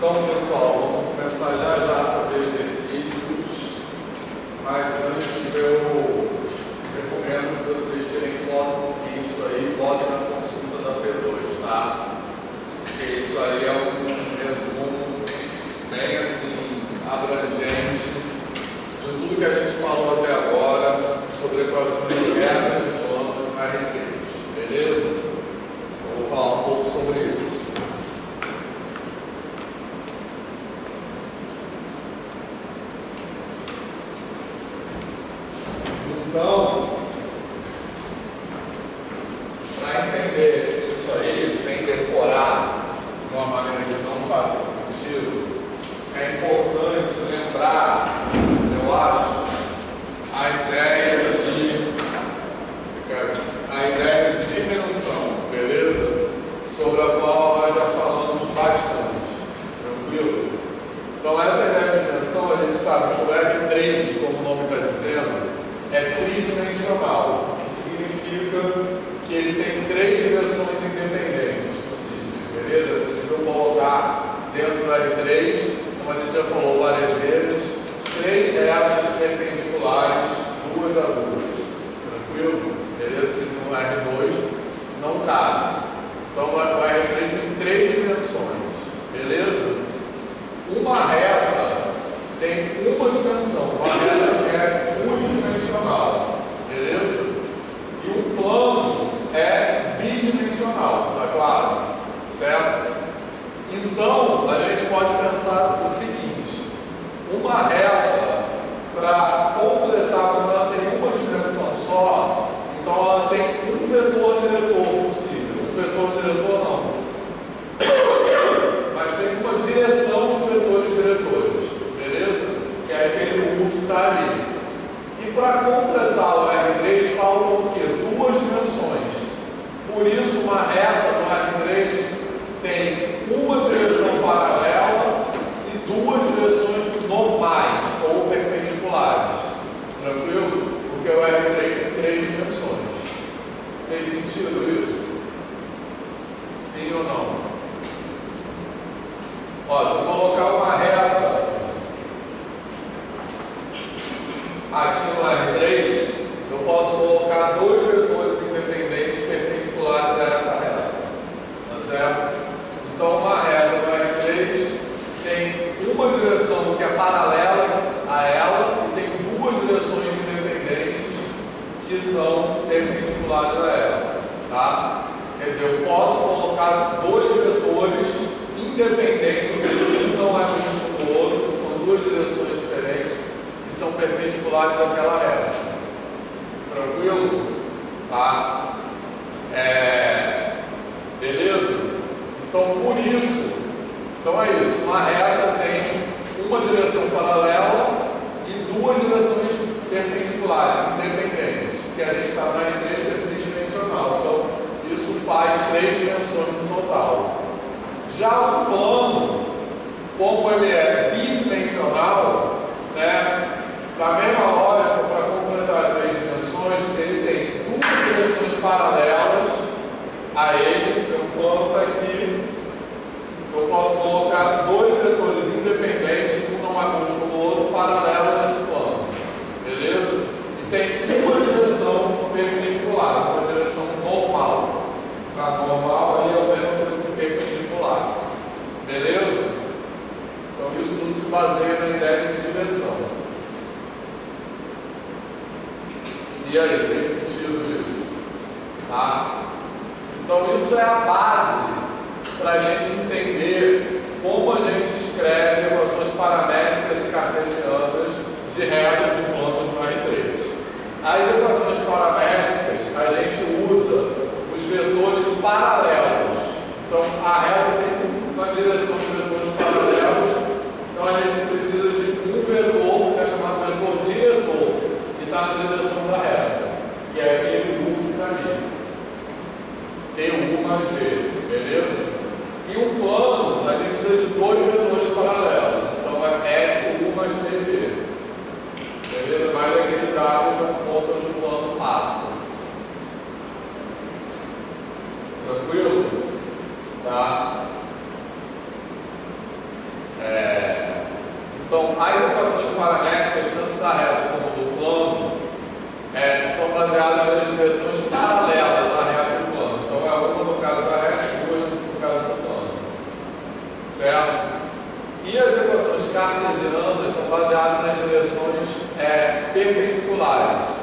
Então, pessoal, vamos começar já já a fazer exercícios, mas antes eu recomendo que vocês tirem foto disso aí, botem na consulta da P2, tá? Porque isso aí é um resumo bem assim, abrangente de tudo que a gente falou até agora sobre equações internas e somas na R3, beleza? Eu vou falar um pouco sobre isso. Então, para entender isso aí, sem decorar de uma maneira que não faça sentido, é importante lembrar, eu acho, a ideia de dimensão, beleza? Sobre a qual nós já falamos bastante, tranquilo? Então, essa ideia de dimensão, a gente sabe que o R3, como o nome está dizendo, é tridimensional, que significa que ele tem três direções independentes possíveis, beleza? É possível colocar dentro do R3, como a gente já falou várias vezes, três retas perpendiculares, duas a duas, tranquilo? Beleza? Que no R2 não cabe. Então o R3 tem três dimensões, beleza? Uma reta tem uma dimensão, uma reta que é unidimensional, beleza? E um plano é bidimensional, tá claro? Certo? Então, a gente pode pensar o seguinte: uma reta, para completar, quando ela tem uma dimensão só, então ela tem um vetor diretor possível. Um vetor diretor não, mas tem uma direção de vetores diretores, beleza? Que é aquele U que está ali. E para completar o R3, faltam o quê? Duas dimensões. Por isso, uma reta no R3 tem uma direção paralela e duas direções normais ou perpendiculares. Tranquilo? Porque o R3 tem três dimensões. Fez sentido isso? Sim ou não? Ó, se eu colocar uma reta aqui no R3, eu posso colocar dois vetores independentes perpendiculares a essa reta. Tá certo? Então, uma reta no R3 tem uma direção que é paralela a ela e tem duas direções independentes que são perpendiculares a ela. Tá? Quer dizer, eu posso colocar dois vetores independentes, ou seja, um não é o mesmo do outro, são duas direções diferentes que são perpendiculares àquela reta. Tranquilo? Tá? Beleza? Então, por isso, então é isso, uma reta tem uma direção paralela e duas direções perpendiculares, independentes, que a gente está na R3 que é tridimensional. Então, isso faz três dimensões no total. Já o plano, como ele é bidimensional, né, da mesma lógica, para completar três dimensões, ele tem duas direções paralelas a ele. O plano está aqui. Eu posso colocar dois vetores independentes, um não é múltiplo do outro, paralelos nesse plano. Beleza? E tem uma direção perpendicular, uma direção normal. Para normal, aí é o mesmo coisa que perpendicular. Beleza? Então, isso tudo se baseia na ideia de direção. E aí, fez sentido isso? Tá? Então, isso é a base para a gente entender como a gente escreve equações paramétricas e cartesianas de retas e planos no R3. As equações paramétricas, a gente usa os vetores paralelos. Então, a reta tem uma direção de vetores paralelos, então a gente precisa de um vetor, que é chamado vetor diretor, que está na direção da reta, que é aquele U que está ali. Tem U mais V, beleza? E um plano, a gente precisa de dois vetores paralelos. Então é SU mais TV. Beleza? Mais aquele W da ponta onde o plano passa. Tranquilo? Tá? as equações paramétricas, tanto da reta como do plano, são baseadas nas direções paralelas à reta e do plano. Então, é uma no caso da reta e duas no caso do plano. Certo? E as equações cartesianas são baseadas nas direções perpendiculares.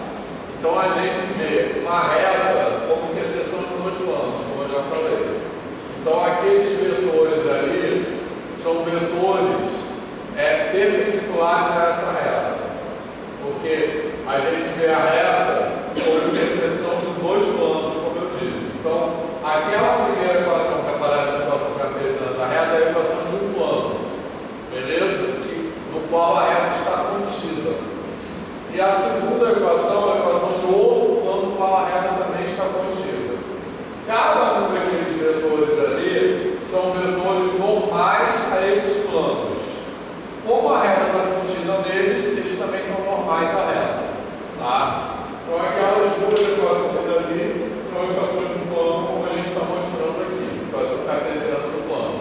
Então, a gente vê uma reta como interseção de dois planos, como eu já falei. Então, aqueles vetores ali são vetores perpendiculares a essa reta, porque a gente vê a reta como interseção de dois planos, como eu disse. Então, aquela primeira equação que aparece na equação cartesiana da reta é a equação de um plano, beleza? No qual a reta está contida. E a segunda equação é a equação de outro plano no qual a reta também está contida. Cada um daqueles vetores ali são vetores normais a esses planos. Como a reta está contida neles, eles também são normais à reta. Tá? Então, aquelas duas equações ali são equações do plano, como a gente está mostrando aqui, equação cartesiana do plano.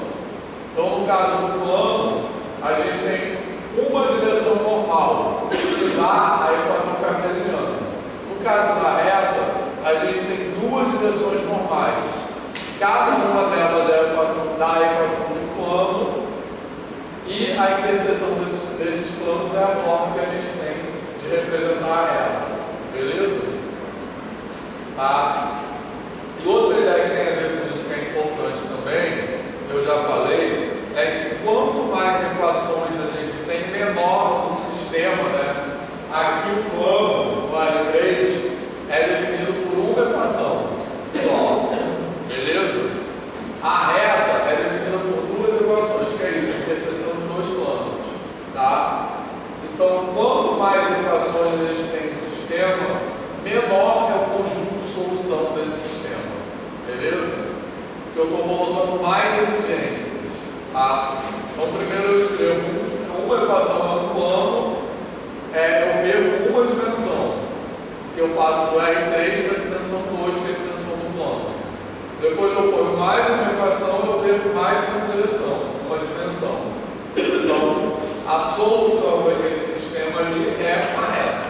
Então, no caso do plano, a gente tem uma direção normal, que dá a equação cartesiana. No caso da reta, a gente tem duas direções normais. Cada uma delas é a equação de plano, e a interseção desses planos é a forma que a gente tem de representar a reta. Beleza? Tá? E outra ideia que tem a ver com isso, que é importante também, que eu já falei, é que quanto mais equações a gente tem, menor o sistema, né? Aqui o plano, no R3, é definido por uma equação só. Beleza? A reta é definida por duas equações, que é isso, a interseção de dois planos. Tá? Então, quanto mais equações a gente tem no sistema, menor é o conjunto de solução desse sistema. Beleza? Porque eu estou colocando mais exigências. Tá? Então, primeiro eu escrevo uma equação no plano, eu perco uma dimensão, que eu passo do R3 para a dimensão 2, que é a dimensão do plano. Depois eu ponho mais uma equação, eu perco mais uma dimensão. Então, a solução daquele sistema ali é uma reta.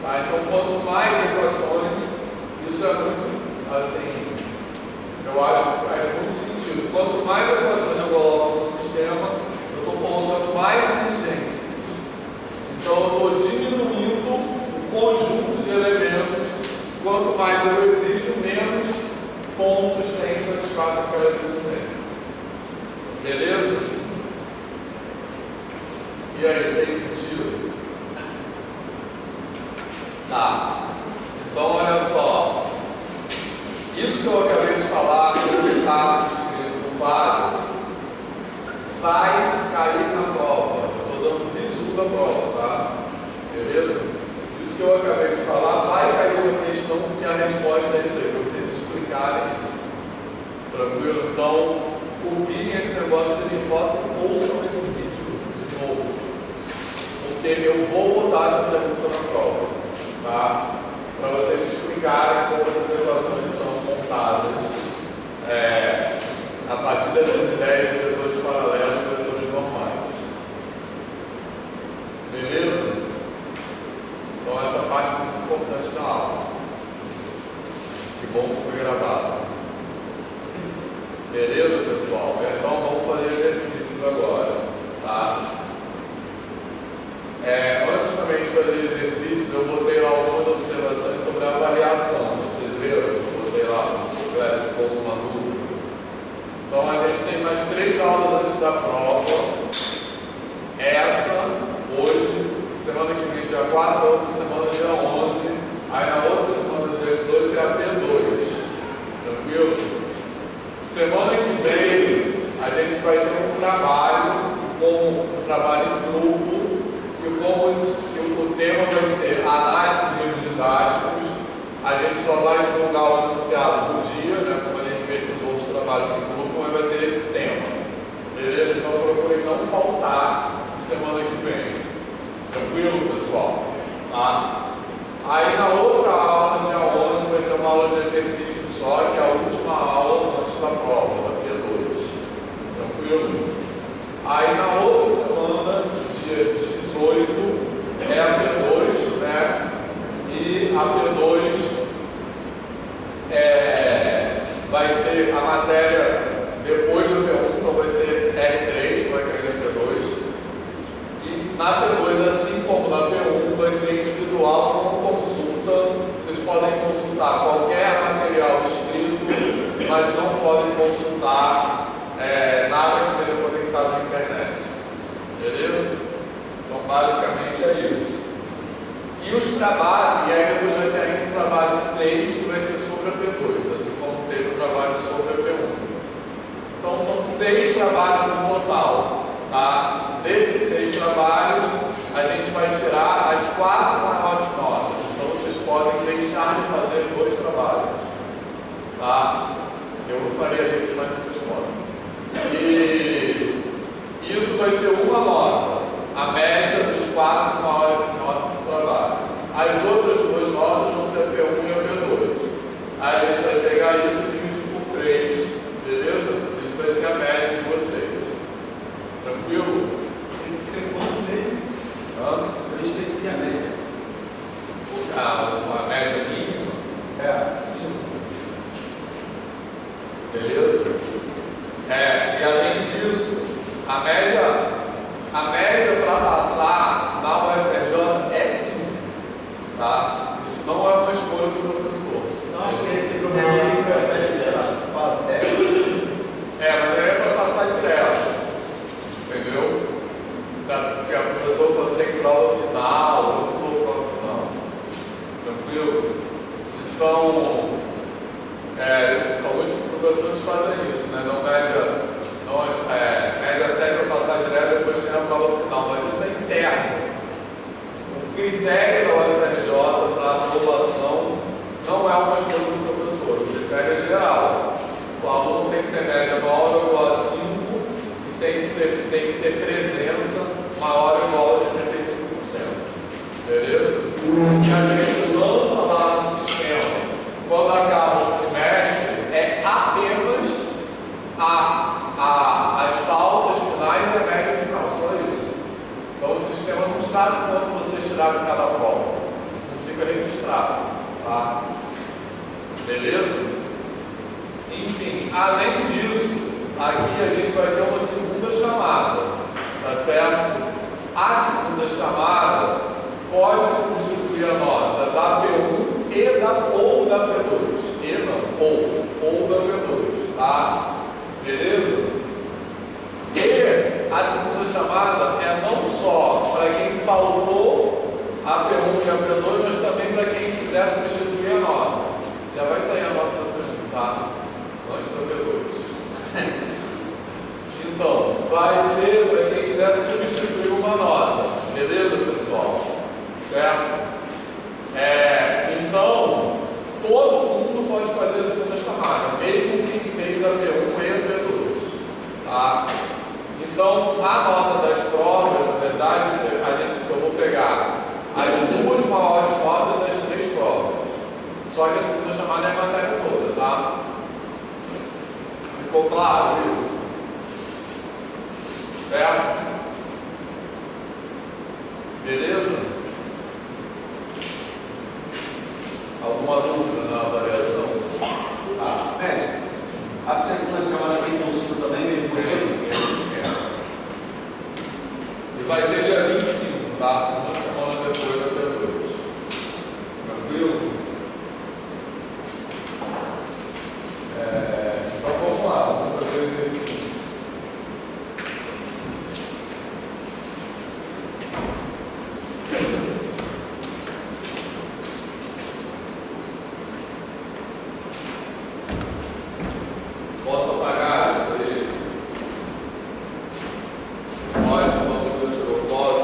Tá? Então, quanto mais equações, isso é muito, assim, eu acho que faz muito sentido. Quanto mais equações eu coloco no sistema, eu estou colocando mais exigência. Então, eu estou diminuindo o conjunto de elementos. Quanto mais eu exijo, menos pontos tem que satisfazer aquela exigência. Beleza? E aí, fez sentido? Tá. Então, olha só. Isso que eu acabei de falar, que está escrito no quadro, vai cair na prova. Eu estou dando bizu da prova, tá? Beleza? Isso que eu acabei de falar, vai cair uma questão que a resposta é isso aí, para vocês explicarem isso. Tranquilo? Então, copiem esse negócio, tirem foto e ouçam esse vídeo de novo. Porque eu vou botar essa pergunta na prova, tá? Para vocês explicarem como as equações são montadas a partir dessas ideias de vetores paralelos e vetores normais. Beleza? Então essa parte é muito importante da aula. Que bom que foi gravado. Beleza, pessoal? Então vamos fazer exercícios agora. Tá? Antes também de fazer exercícios, eu botei lá algumas observações sobre a variação. Vocês viram? Eu botei lá no Class como uma dúvida. Então a gente tem mais 3 aulas antes da prova. Essa, hoje, semana que vem dia 4, outra semana dia 11. Aí na outra semana dia 18 é a P2. Tranquilo? Semana que vem a gente vai ter um trabalho, como um trabalho em grupo, que o tema vai ser análise de livros didáticos. A gente só vai divulgar o enunciado do dia, né, como a gente fez com os outros trabalhos em grupo, mas vai ser esse tema. Beleza? Então procurem não faltar semana que vem. Tranquilo, pessoal? Tá? Aí na outra aula, dia 11, vai ser uma aula de exercício só, que é a última aula antes da prova, da P2. Tranquilo? Aí na outra semana, dia ser a matéria depois do P1, então vai ser R3, que vai cair na P2. E na P2, assim como na P1, vai ser individual com consulta. Vocês podem consultar qualquer material escrito, mas não podem consultar nada que esteja conectado na internet. Beleza? Então, basicamente é isso. E os trabalhos, e aí depois vai ter ainda um trabalho 6 que vai ser sobre a P2, assim como teve o trabalho sobre a P1. Então são 6 trabalhos no total. Tá? Desses 6 trabalhos, a gente vai tirar as 4 maiores notas. Então vocês podem deixar de fazer 2 trabalhos. Tá? Eu não faria isso, mas vocês podem. E isso vai ser uma nota. A média dos 4 maiores notas do trabalho. As outras 2 notas vão ser a P1 e a P2. Aí a gente vai pegar isso e dividir por 3. Beleza? Isso vai ser a média de vocês. Tranquilo? Tem que ser quanto mesmo? Eu esqueci a média. A média mínima? Sim. Beleza? E além disso, a média para passar na UFRJ é 5. Tá? Isso não é uma escolha do professor. Não, porque tem professor que prefere, sei lá, quase 7. Mas aí é para passar direto. Entendeu? Porque a professora tem que prova final, eu não estou prova final. Tranquilo? Então, alguns professores fazem isso, né? Média 7 para passar direto, depois tem a prova final, mas isso é interno. O critério da UFRJ para aprovação não é uma escolha do professor, o critério é geral. O aluno tem que ter média maior ou igual a 5 e tem que ter presença maior ou igual a 75%. Beleza? E a gente lança lá no sistema, quando acaba o semestre, é apenas as pautas finais e a média final, só isso. Então o sistema não sabe quanto vocês tiraram em cada prova. Isso não fica registrado. Tá? Beleza? Enfim, além disso, aqui a gente vai ter uma segunda chamada. Tá certo? A segunda chamada pode substituir a nota da P1 ou da P2. E não, ou da P2. Tá? Beleza? E a segunda chamada é não só para quem faltou a P1 e a P2, mas também para quem quiser substituir a nota. Já vai sair a nota da P1, tá? Antes da P2. Então, vai ser para quem quiser substituir uma nota. Beleza, pessoal? Certo? Então, todo mundo pode fazer a segunda chamada, mesmo quem fez a P1 e a P2. Tá? Então, a nota das provas, na verdade, eu vou pegar as 2 maiores notas das 3 provas. Só que a segunda chamada é a matéria toda, tá? Ficou claro isso? Certo? Beleza? Alguma dúvida na avaliação? Mestre, a segunda chamada tem consulta também mesmo? E vai ser dia 25, tá? Uma semana depois da P2. Tranquilo? Então vamos lá, vamos fazer o exercício. Posso apagar isso aí? Pode, quando eu tirou foto.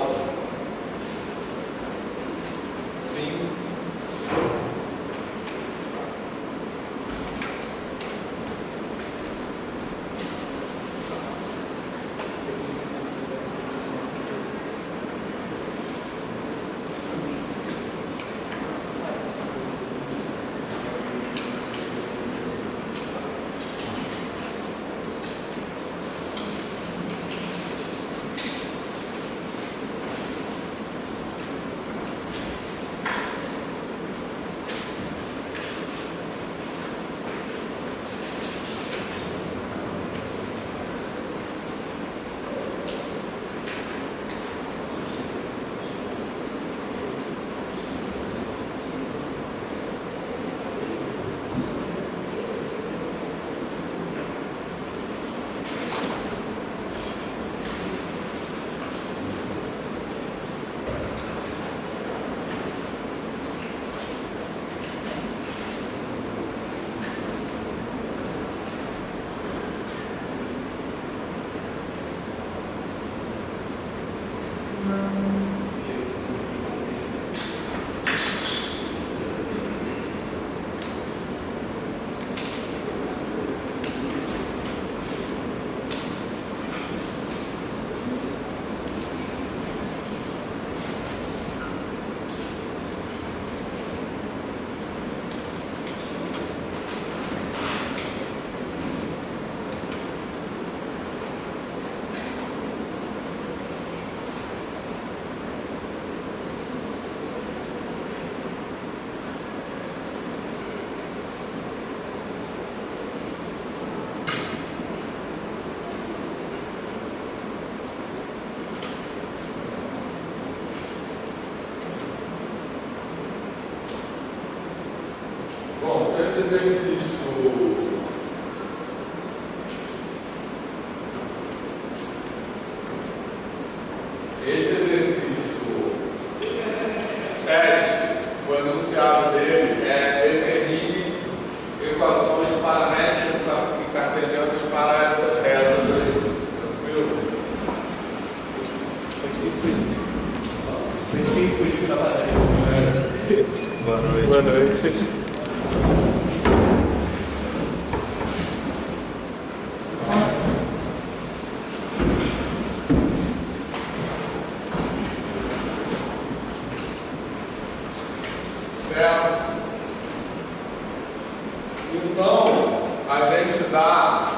dá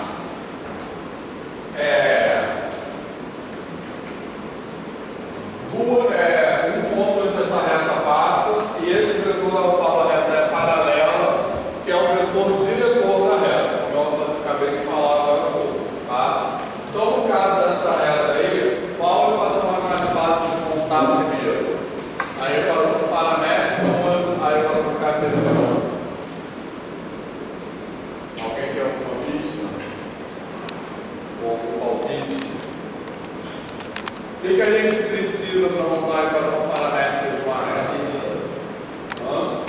um ponto onde essa reta passa, e esse vetor ao qual a reta é paralela, que é o vetor diretor da reta, como eu acabei de falar agora há pouco, tá? Então, no caso dessa reta aí, qual equação é mais fácil de montar primeiro? A equação paramétrica ou a equação cartesiana? Alguém quer um palpite? Ou um palpite? O que a gente precisa para montar a equação paramétrica de uma reta?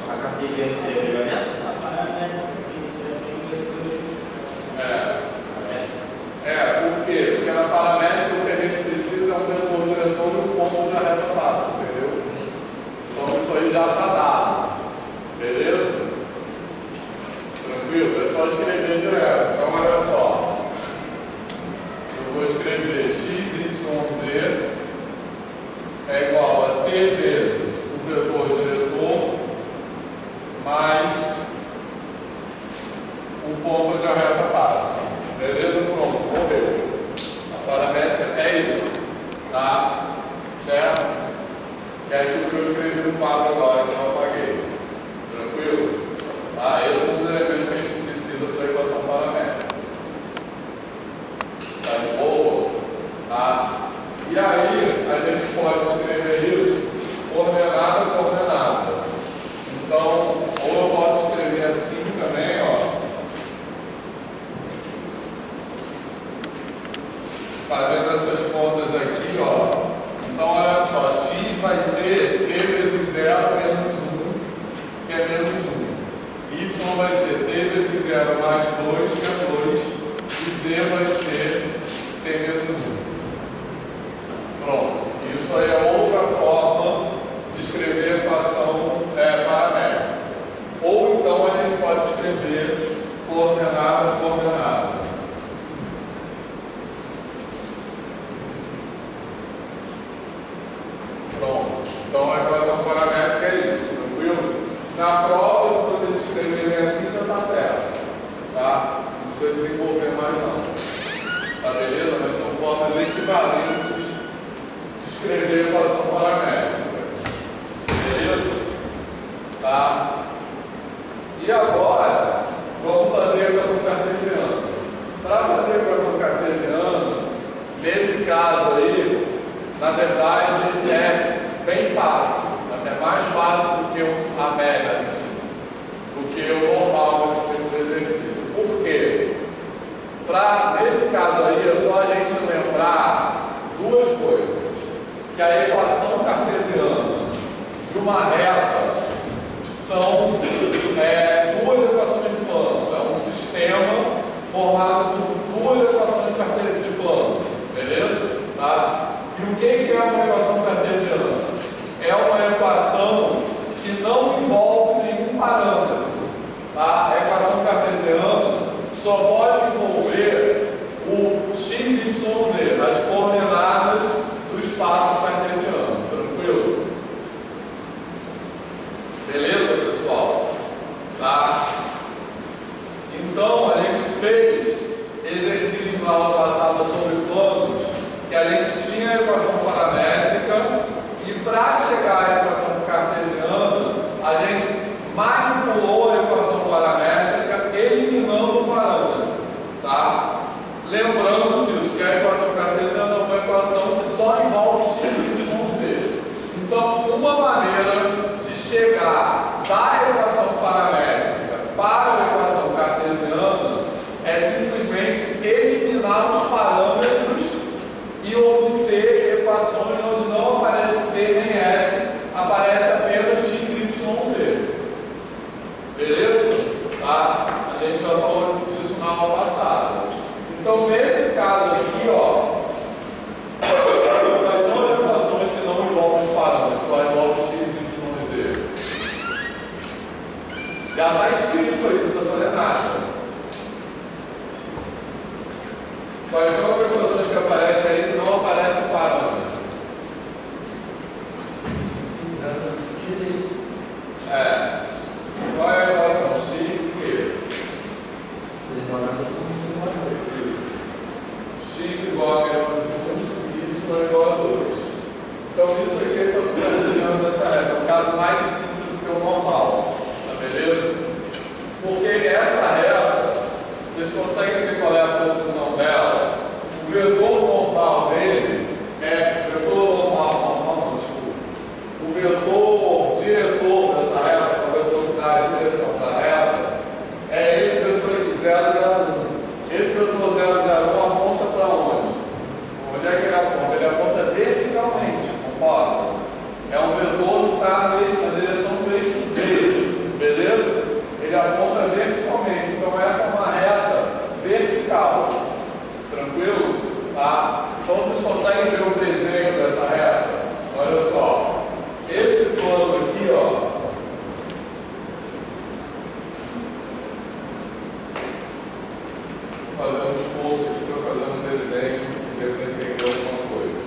A cartesiana seria melhor nessa? Por quê? Porque na paramétrica o que a gente precisa é um vetor diretor e um ponto onde a reta passa, entendeu? Então isso aí já está dado. Beleza? Tranquilo? É só escrever direto. Então olha só. Eu vou escrever XYZ é igual a T vezes o vetor diretor mais o ponto onde a reta passa. Beleza? Pronto, morreu. A paramétrica é isso. Tá? Certo? Que é aquilo que eu escrevi no quadro agora, que eu apaguei. Tranquilo? Tá? Esses são os elementos que a gente precisa para a equação paramétrica. Tá de boa? Tá? E aí, a gente pode escrever isso coordenada a coordenada. Então, ou eu posso escrever assim também, ó. Fazendo essas contas aqui, ó. Então, olha só, x vai ser t vezes 0 menos 1, que é menos 1. Y vai ser t vezes 0 mais 2, que é 2. E z vai ser t menos 1. Pronto. Isso aí é outra forma de escrever a equação paramétrica. Ou então a gente pode escrever coordenada a coordenada. Pronto. Então a equação paramétrica é isso, tranquilo? Na prova, se vocês escreverem assim, já está certo. Tá? Não precisa desenvolver mais não. Tá beleza? Mas são formas equivalentes de escrever a equação paramétrica. Beleza? Tá? E agora, vamos fazer a equação cartesiana. Para fazer a equação cartesiana, nesse caso aí, na verdade, é bem fácil. É mais fácil do que a média, assim, do que o normal nesse tipo de exercício. Por quê? Nesse caso aí, é só a gente lembrar duas coisas. Que a equação cartesiana de uma reta são duas equações de plano. É um sistema formado por duas equações de plano. Beleza? Tá? E o que é uma equação cartesiana? É uma equação que não envolve nenhum parâmetro. Tá? A equação cartesiana só pode envolver o x, y, z, as coordenadas do espaço cartesiano. Tranquilo? Beleza, pessoal? Tá? Então, a gente fez exercício na aula passada sobre planos, que a gente tinha a equação paramétrica e para chegar à equação cartesiana, a gente manipulou a equação paramétrica eliminando o parâmetro. Tá? Lembrando disso, que a equação cartesiana é uma equação que só envolve x, y, z. Então, uma maneira de chegar da equação paramétrica para a equação cartesiana é simplesmente eliminar os parâmetros e obter equações onde não aparece t nem s, aparece apenas x, y, z. Beleza? Tá? A gente já falou disso na aula passada. Então, nesse caso aqui, ó, quais são as equações que não envolvem os parâmetros, só envolvem x, y, z? Já está escrito aí, não precisa fazer nada. Quais são as equações que aparecem aí que não aparecem parâmetros? Qual é a equação? X o quê? X igual a menos 1 e Y igual a 2. Então isso aqui é que eu estou desenhando dessa reta. É um caso mais simples do que o normal. Tá beleza? Porque essa reta, vocês conseguem ver qual é a posição dela? O vetor normal dele é o vetor diretor dessa reta, que é o vetor da direção da reta, é esse vetor aqui, 0,01. Esse vetor 0,01 aponta para onde? Onde é que ele aponta? Ele aponta verticalmente, concorda? É um vetor que está na direção do eixo Z, beleza? Ele aponta verticalmente, então essa é uma reta vertical, tranquilo? Tá? Então vocês conseguem ver o desenho dessa reta? Olha só, esse plano aqui, ó, fazendo um esforço aqui para fazer um desenho que deve entender alguma coisa.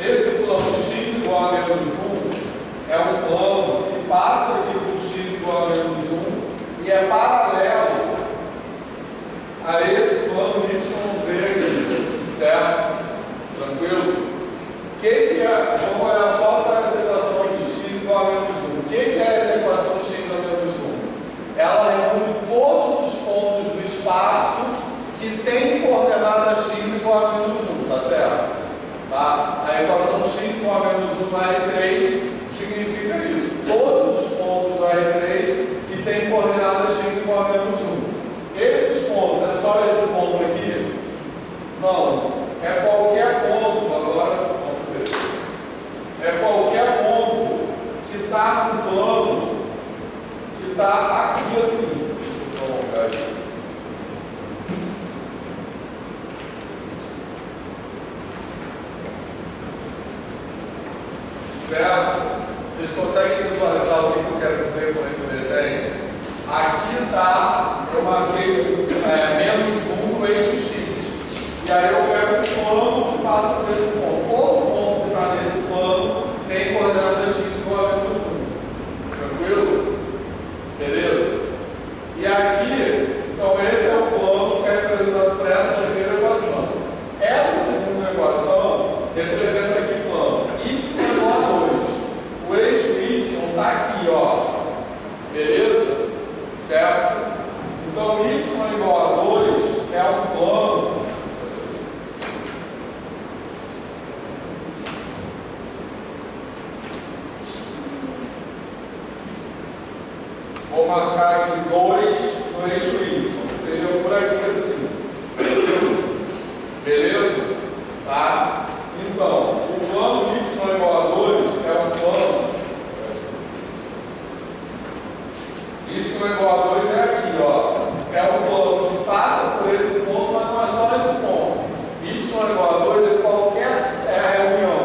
Esse plano x igual a menos 1 é um plano que passa aqui por x igual a menos 1 e é paralelo a esse plano YZ aqui, certo? Tranquilo? O que é? Vamos olhar só para essa equação aqui, x igual a menos 1. O que é essa equação x a menos 1? Ela reúne todos os pontos do espaço que tem coordenada x igual a menos 1, tá certo? Tá? A equação x igual a menos 1 no R3 significa isso. Todos os pontos do R3 que tem coordenada x igual a menos 1. Esses pontos, é só esse ponto aqui? Não. É qualquer ponto, agora vamos ver. É qualquer ponto que está no plano que está aqui assim. Deixa eu colocar aqui. Certo? Vocês conseguem visualizar o que eu quero dizer com esse desenho? Aqui está, eu marquei menos 1 no eixo X. E aí eu pego um plano que passa por esse ponto. Todo ponto que está nesse plano tem coordenada x igual a menos 1. Tranquilo? Beleza? E aqui, então esse é o plano que é representado por essa primeira equação. Essa segunda equação representa aqui o plano y igual a 2. O eixo y está aqui, ó. Beleza? Certo? Então y igual a 2 é um plano vou marcar aqui 2 no eixo y, seria por aqui assim. Beleza? Tá? Então, o plano y igual a 2 é um plano y igual a 2 é aqui, ó. É um plano que passa por esse ponto, mas não é só esse ponto. Y igual a 2 é qualquer reunião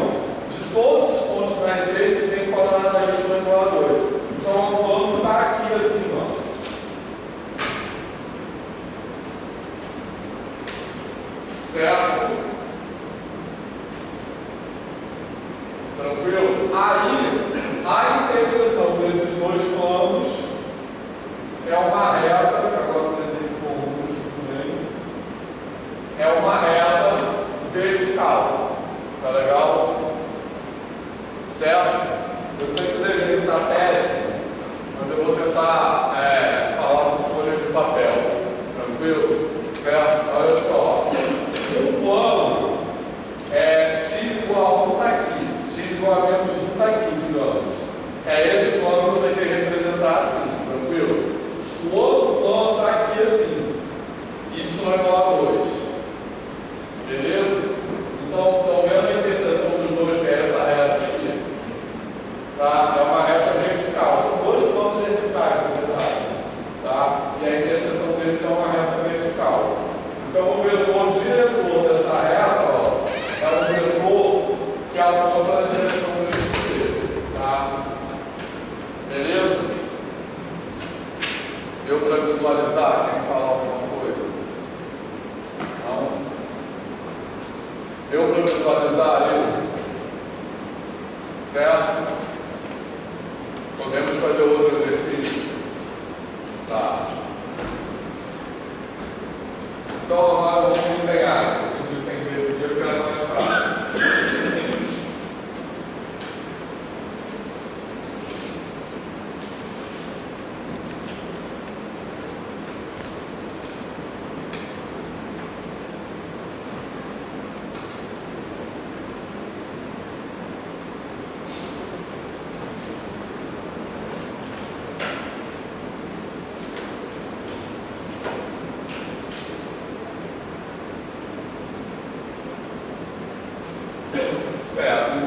de todos os pontos do R3 que tem coordenada y igual a 2. Então, o plano está aqui assim, ó. Certo? Tranquilo? Aí, a interseção desses dois planos é uma reta, que agora o desenho ficou ruim também, é uma reta vertical. Tá legal? Certo? Eu sei que o desenho está péssimo, mas eu vou tentar falar com folha de papel. Tranquilo? Certo? Olha só. O plano x igual a 1 está aqui. X igual a menos 1 está aqui, digamos. É esse plano que eu tenho que representar assim. Tranquilo? O outro plano está aqui assim. Y igual a 2. Beleza? Então, estão vendo a interseção dos dois, que é essa reta aqui? Tá? É uma reta vertical. São dois planos verticais, na verdade. Tá? E a interseção deles é uma reta vertical. Então, o vetor diretor dessa reta, ó, é um vetor que aponta na direção do eixo Z. Tá? Beleza? Deu para visualizar? Quem falar alguma coisa? Não? Deu para visualizar isso? Certo? Podemos fazer outro exercício? Tá.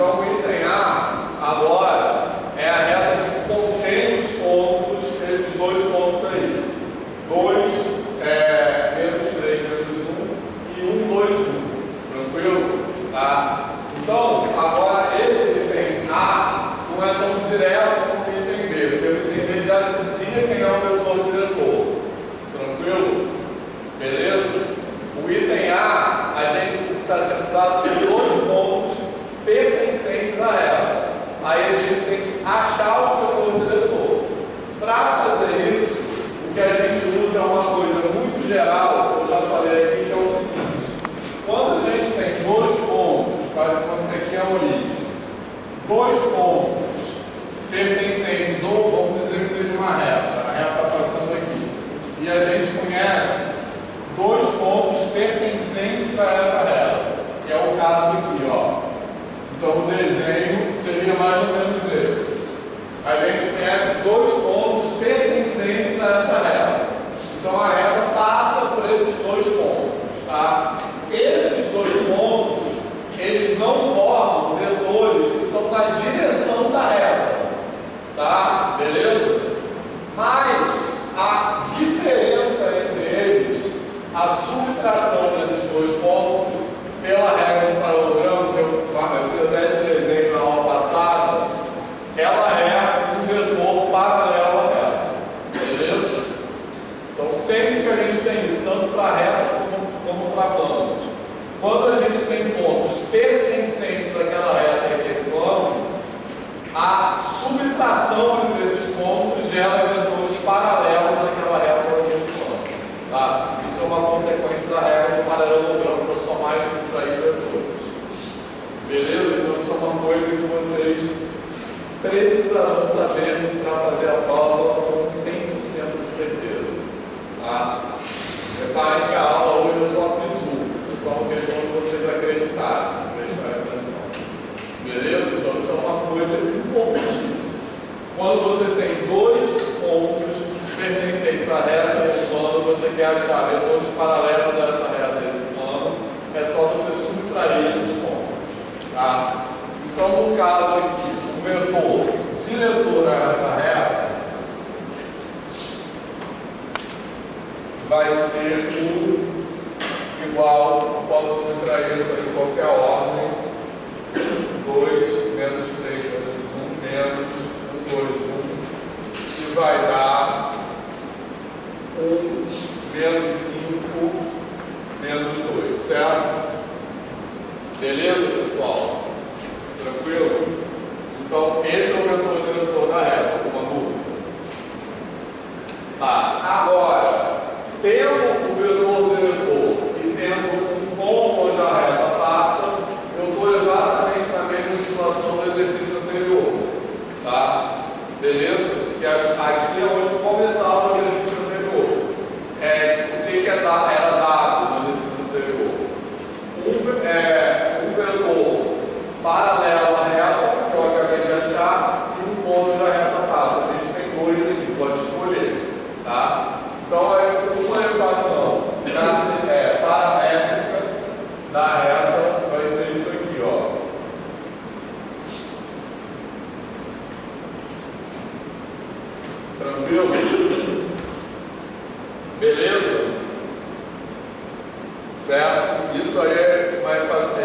Então o item A agora é a reta que contém os pontos, esses dois pontos aí. 2, menos 3, menos 1 e 1, 2, 1. Tranquilo? Tá? Então, agora esse item A não é tão direto como o item B, porque o item B já dizia quem é o vetor diretor. Tranquilo? Beleza? O item A gente está sendo dado sobre dois pontos pertencentes à reta. Aí a gente tem que achar o vetor diretor. Para fazer isso, o que a gente usa é uma coisa muito geral, eu já falei aqui, que é o seguinte: quando a gente tem dois pontos, faz de conta que aqui é a origem, dois pontos pertencentes, ou vamos dizer que seja uma reta, a reta está passando aqui, e a gente conhece dois pontos pertencentes a essa reta, que é o caso aqui, ó. Então o desenho seria mais ou menos esse. A gente conhece dois pontos pertencentes a essa reta. Então a reta passa por esses dois pontos, tá? Esses dois pontos, eles não formam vetores que estão na direção da reta, tá? Beleza? Mas a diferença entre eles, a subtração desses dois pontos, pela regra do paralelogramo, que eu fiz até esse desenho na aula passada, ela é um vetor paralelo à reta. Beleza? Então, sempre que a gente tem isso, tanto para retas como para planos, quando a gente tem pontos pertencentes daquela reta e aquele plano, a subtração entre esses pontos gera vetores paralelos àquela reta ou àquele plano. Tá? Isso é uma consequência da regra do paralelogramo para somar e subtrair vetores. Beleza? Então isso é uma coisa que vocês precisarão saber para fazer a prova com 100% de certeza. Tá? Reparem que a aula hoje eu só presumo, eu só uma questão de vocês acreditarem, prestarem atenção. Beleza? Então isso é uma coisa importantíssima. Quando você tem dois pontos pertencentes à reta e plano, você quer achar vetores paralelos a essa reta e esse plano, é só você subtrair esses pontos. Tá? Então, no caso aqui, o vetor diretor a essa reta vai ser 1 igual, posso subtrair isso aí em qualquer ordem, 2 menos 3 menos 1 menos 1, 2, 1, que vai dar 1 menos 5 menos 2, certo? Beleza, pessoal? Tranquilo? Então, esse é o vetor diretor da reta, alguma dúvida? Tá, agora, tendo o vetor diretor e tendo um ponto onde a reta passa, eu estou exatamente na mesma situação do exercício anterior. Tá? Beleza? Que aqui é onde começava o exercício anterior. O que era dado no exercício anterior? Um vetor paralelo à reta, que eu acabei de achar, e um ponto onde a reta passa. A gente tem dois aqui, pode escolher. Tá? Então, uma equação paramétrica da reta vai ser isso aqui, ó. Tranquilo? Beleza? Certo? Isso aí é uma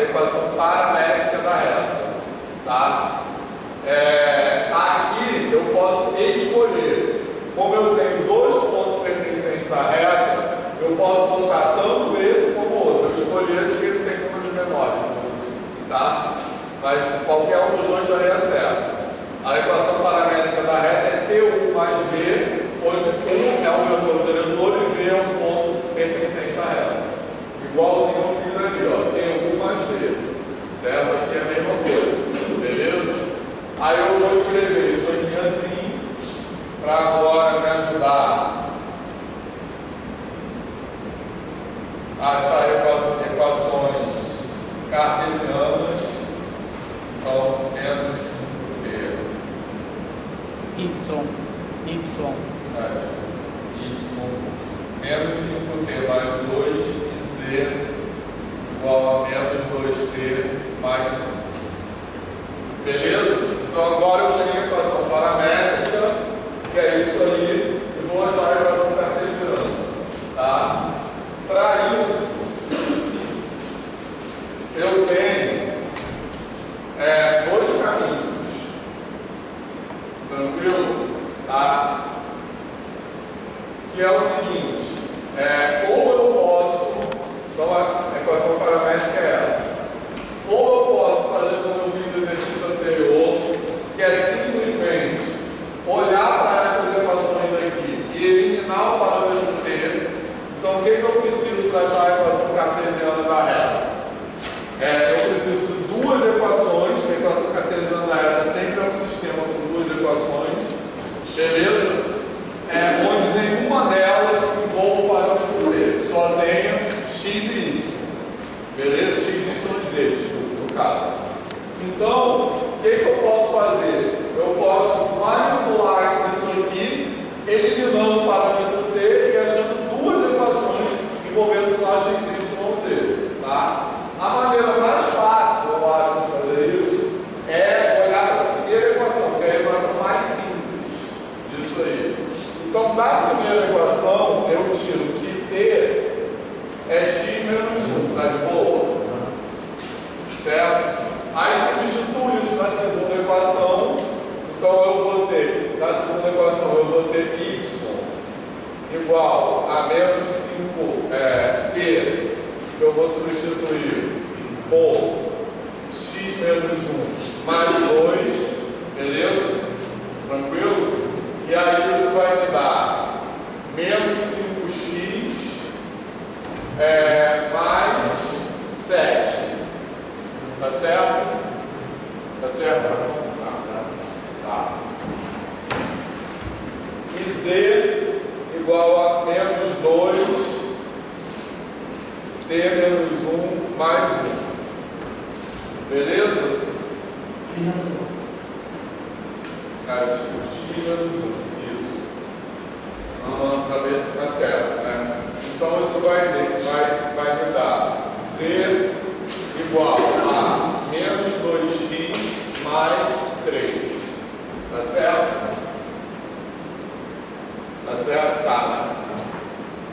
equação paramétrica da reta. Tá? Aqui eu posso escolher. Como eu tenho dois pontos pertencentes à reta, eu posso colocar tanto esse como o outro. Eu escolhi esse porque ele tem números menores. Tá? Mas qualquer um dos dois daria certo. A equação paramétrica da reta é T1 mais V, onde 1 é um vetor diretor e V é um ponto pertencente à reta. Igualzinho eu fiz ali, ó, T1 mais V. Certo? Aqui é a mesma coisa. Beleza? Aí eu vou escrever isso aqui assim, para agora me ajudar a achar equações cartesianas. Então, menos 5T. Menos 5T mais 2 e Z igual a menos 2T mais 1. beleza? Onde nenhuma delas envolve o parâmetro D, só tenha x e y, beleza? X, y e z, desculpa, no caso. Então, o que eu posso fazer? Eu posso manipular isso aqui, eliminando o parâmetro t e achando duas equações envolvendo só x, y, z, tá? A maneira mais fácil, eu acho, de fazer isso é olhar para a primeira equação, que é a equação mais simples disso aí. Então, da primeira equação, eu tiro que t é x menos 1, tá de boa? Certo? Aí substituo isso na segunda equação, então eu vou ter, na segunda equação eu vou ter y igual a menos 5t, que eu vou substituir por x menos 1 mais 2, beleza? Tranquilo? E aí isso vai me dar menos 5x mais 7. Tá certo? Tá certo essa conta? Tá. E z igual a menos 2 t menos 1 mais 1. Beleza? X menos 1. Isso. Tá certo, né? Então isso vai me dar z igual a menos 2x mais 3. Tá certo? Tá certo? Tá, né?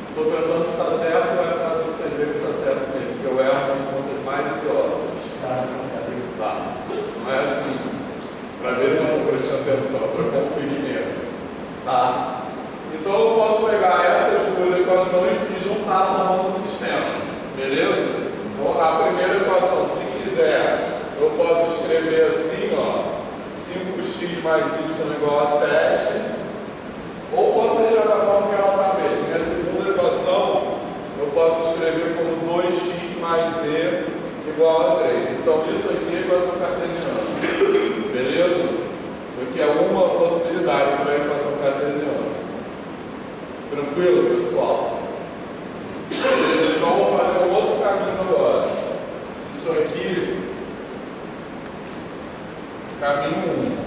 Estou perguntando se está certo ou é para vocês verem se está certo mesmo, porque eu erro nas contas mais idiotas. Tá. Não é assim, para ver se eu estou prestando atenção, para conferir mesmo. Tá? Então eu posso pegar essas duas equações e juntar formando um sistema. Beleza? Então, a primeira equação, se quiser, eu posso escrever assim, ó, 5x mais y igual a 7, ou posso deixar da forma que ela está mesmo. Minha segunda equação, eu posso escrever como 2x mais z igual a 3. Então, isso aqui é a equação cartesiana. Beleza? Aqui é uma possibilidade para a equação cartesiana. Tranquilo, pessoal? Beleza? Então, vou fazer um outro caminho agora. Isso aqui, caminho 1.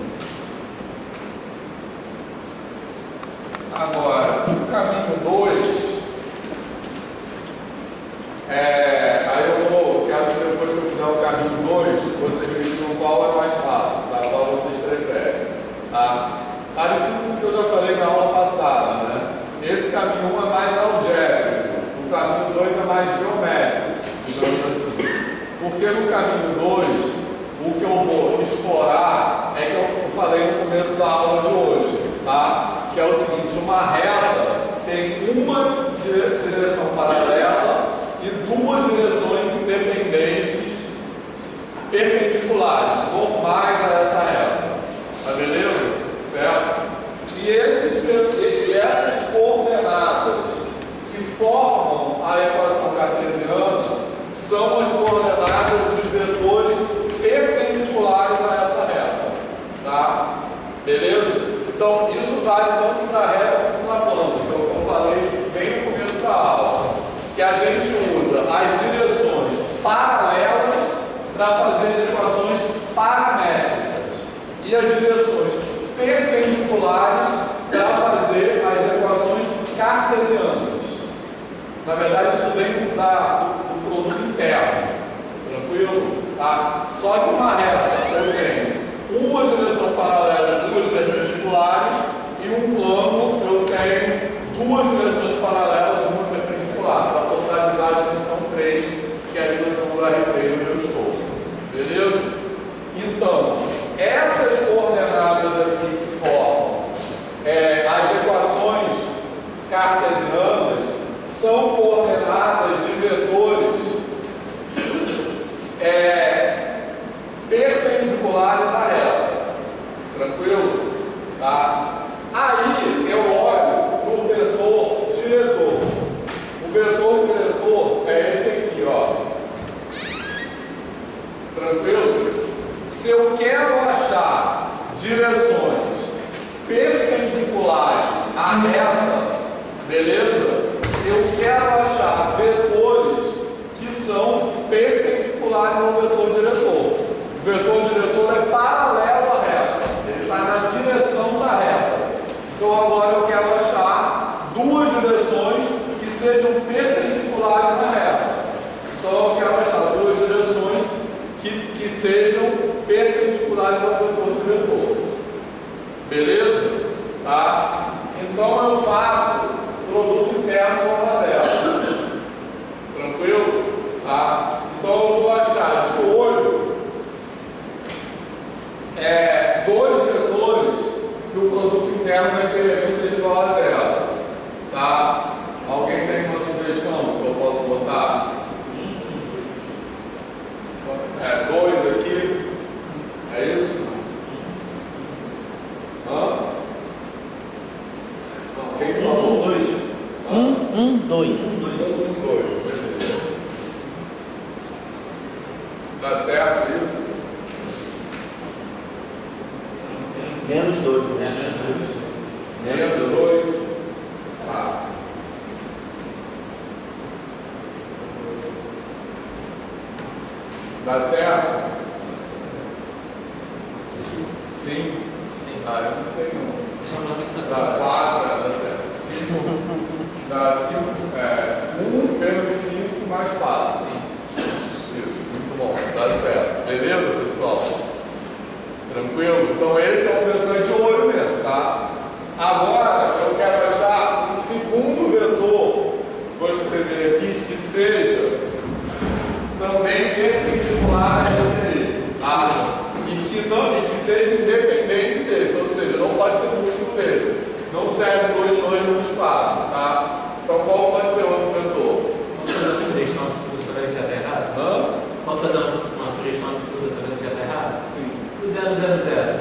Agora, o caminho 2, aí eu quero que depois que eu fizer o caminho 2, vocês vejam qual é mais fácil, tá? Qual vocês preferem, tá? Parecido com o que eu já falei na aula passada, né? Esse caminho 1 é mais algébrico, o caminho 2 é mais geométrico, digamos assim. Porque no caminho 2, o que eu vou explorar é que eu falei no começo da aula de hoje, tá? Que é o seguinte, uma reta tem uma direção paralela e duas direções independentes perpendiculares, normais a essa reta. Tá beleza? Certo? E essas coordenadas que formam a equação cartesiana são as coordenadas dos vetores perpendiculares a essa reta. Tá? Beleza? Então, isso vale tanto para a reta quanto para a planta, que é o que eu falei bem no começo da aula. Que a gente usa as direções paralelas para fazer as equações paramétricas e as direções perpendiculares para fazer as equações cartesianas. Na verdade, isso vem do produto interno. Tranquilo? Tá? Só que uma reta eu tenho uma direção paralela e duas perpendiculares, e um plano eu tenho duas direções paralelas e uma perpendicular, para totalizar a dimensão 3, que é a dimensão do R3 onde eu estou. Beleza? Então, essas coordenadas aqui que formam as equações cartesianas são coordenadas de vetores perpendiculares iguais ao vetor diretor. Beleza? Tá? Então eu faço produto interno igual a zero. Tranquilo? Tá? Então eu vou achar de olho dois vetores que o produto interno daquele aqui seja igual a zero. Tá? Alguém tem uma sugestão que eu posso botar? Dois aqui. É isso? Hã? Não, quem falou? Dois. 1, 2. Beleza. Dá certo isso? Menos dois. Menos 2. Tá. Dá certo? Sim? Ah, eu não sei não. Dá 4, dá certo. 5. Dá 5, 1 menos 5 mais 4. Isso, muito bom, dá certo. Beleza, pessoal? Tranquilo? Então esse é o vetor de olho mesmo, tá? Agora eu quero achar um segundo vetor, vou escrever aqui, que seja também perpendicular a esse aí, tá? E que seja independente desse, ou seja, não pode ser múltiplo desse. Não serve 2, 2 menos 4, tá? Então qual pode ser outro vetor? Posso fazer uma sugestão absurda sabendo que já está errado? Posso fazer uma sugestão absurda sabendo que já está errado? Sim. O 000,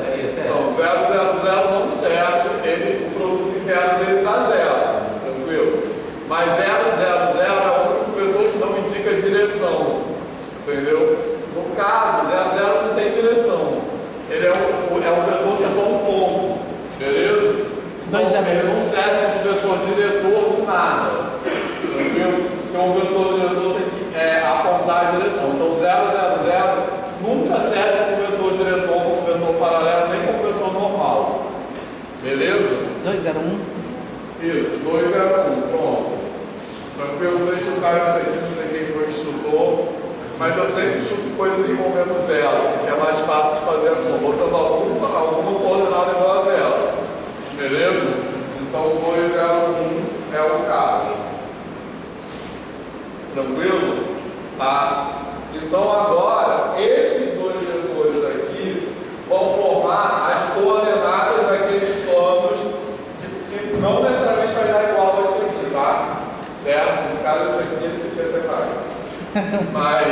daria certo? Não, 000 não serve, o produto interno dele dá zero, tranquilo? Mas 000 é o único vetor que não indica direção, entendeu? No caso, 0 não tem direção, ele é um vetor que é só um ponto, beleza? Então ele não serve como vetor diretor de nada, tranquilo? Porque um vetor diretor tem que apontar a direção. Então 000 nunca serve como vetor diretor, como vetor paralelo, nem como vetor normal. Beleza? 201. Isso, 201, pronto. Tranquilo, vocês chutaram isso aqui, não sei quem foi que chutou, mas eu sempre chuto coisas envolvendo zero, que é mais fácil de fazer assim, botando alguma coordenada igual a zero. Beleza? Então 201 é o caso. Tranquilo? Tá? Então agora, esses dois vetores aqui vão formar as coordenadas daqueles planos que não necessariamente vai dar igual a isso aqui, tá? Certo? No caso, esse aqui é detalhe. Mas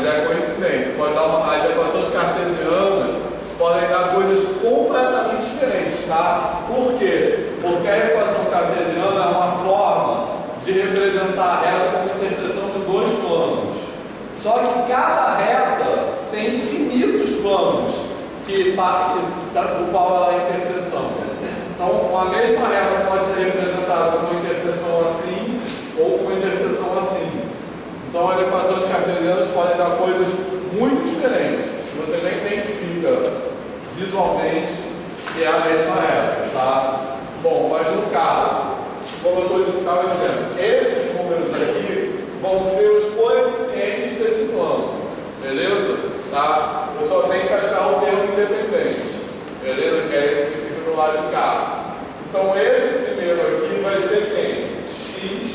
é coincidência. Pode dar as equações cartesianas podem dar coisas completamente diferentes, tá? Por quê? Porque a equação cartesiana é uma forma de representar a reta como interseção de dois planos. Só que cada reta tem infinitos planos do qual ela é interseção. Então, a mesma reta pode ser representada como uma interseção assim ou como uma interseção assim. Então, as equações cartesianas podem dar coisas muito diferentes. Você nem identifica visualmente que é a mesma reta, tá? Bom, mas no caso, como eu estava dizendo, esses números aqui vão ser os coeficientes desse plano, beleza? Tá? Eu só tenho que achar o termo independente, beleza? Que é esse que fica do lado de cá. Então esse primeiro aqui vai ser quem? X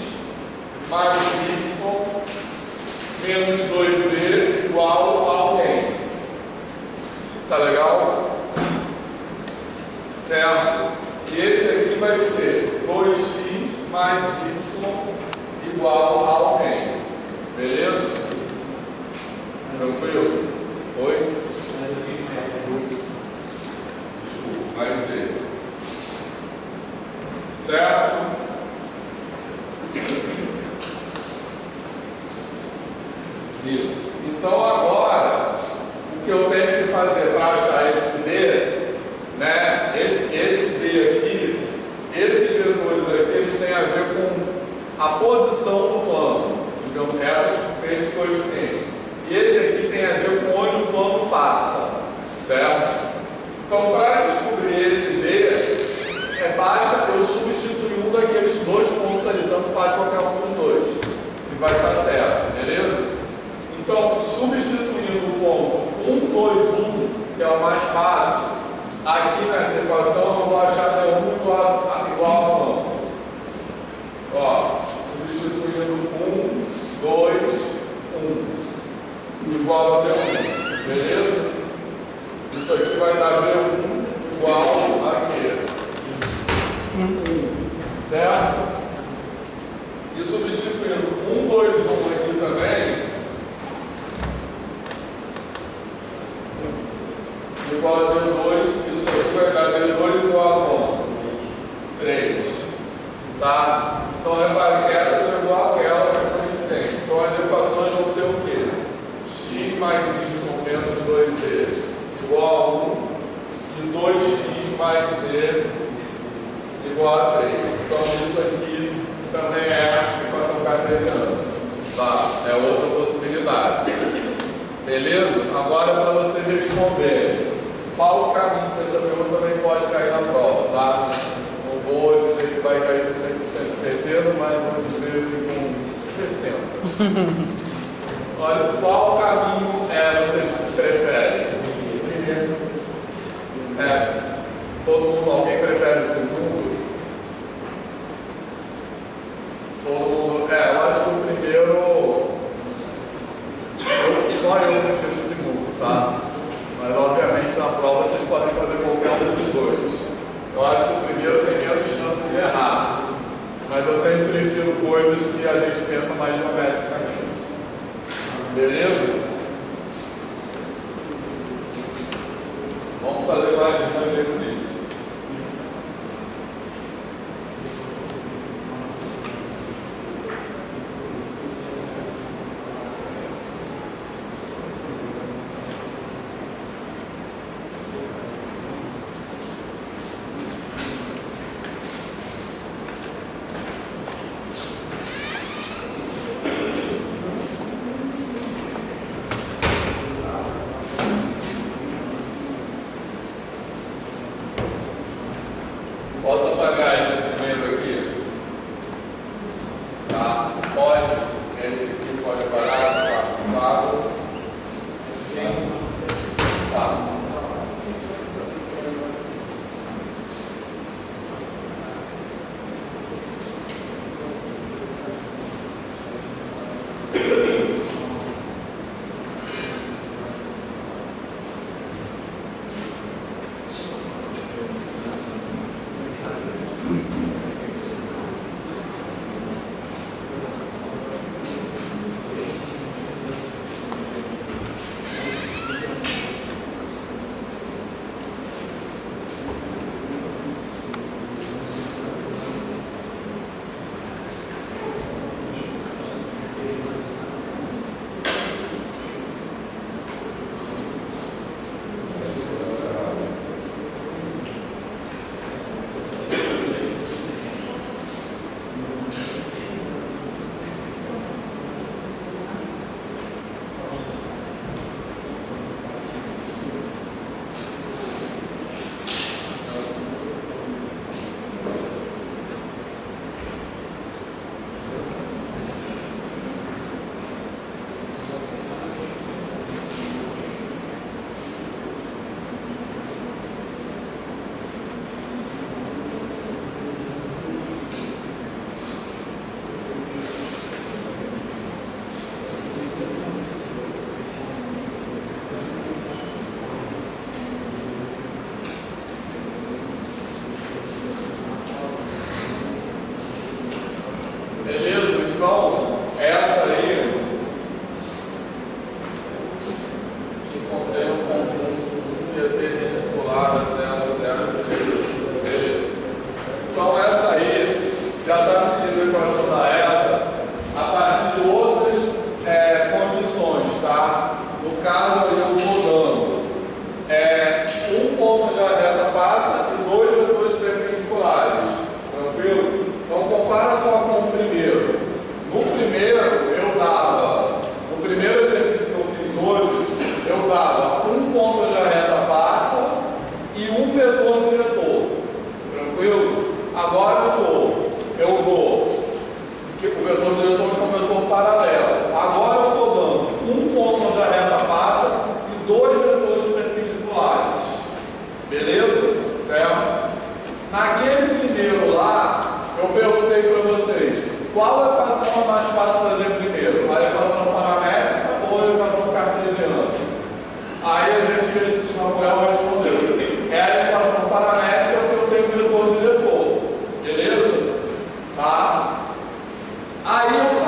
mais Y menos 2z igual a alguém. Tá legal? Certo? E esse aqui vai ser 2x mais y igual a alguém. Beleza? Tranquilo? Oi? Desculpa, mais z. Certo? Isso. Então agora, o que eu tenho que fazer para achar esse D, né? Esse D aqui, esses vetores aqui, eles têm a ver com a posição do plano, digamos, esses coeficientes. E esse aqui tem a ver com onde o plano passa, certo? Então, para descobrir esse D, basta eu substituir um daqueles dois pontos ali, tanto faz qualquer um dos dois, e vai estar certo, beleza? Então, substituindo o ponto mais fácil, aqui nessa equação eu vou achar D1 igual a quanto? Ó, substituindo 1, 2, 1 igual a D1, beleza? Isso aqui vai dar D1 igual a quê? Certo? E substituindo 1, 2, 1 aqui também, igual a D2, isso aqui vai dar D2 igual a quanto? 3. Tá? Então repare que essa é igual àquela que é coincidente. Então as equações vão ser o quê? X mais Y menos 2z igual a 1 e 2x mais z igual a 3. Então isso aqui também é equação cartesiana. Tá? É outra possibilidade. Beleza? Agora para vocês responderem, qual o caminho que essa pergunta também pode cair na prova, tá? Não vou dizer que vai cair com 100% de certeza, mas vou dizer assim com 60%. Olha, qual caminho vocês preferem? Todo mundo, alguém prefere o segundo? Todo mundo, eu acho que o primeiro, só eu prefiro o segundo, tá? Mas obviamente na prova vocês podem fazer qualquer um dos dois. Eu acho que o primeiro tem menos chance de errar, mas eu sempre prefiro coisas que a gente pensa mais geometricamente. Beleza? Vamos fazer mais um exercício. Posso apagar esse primeiro aqui? Tá? Pode. Esse aqui pode apagar. Tá? Apago. Sim. Tá.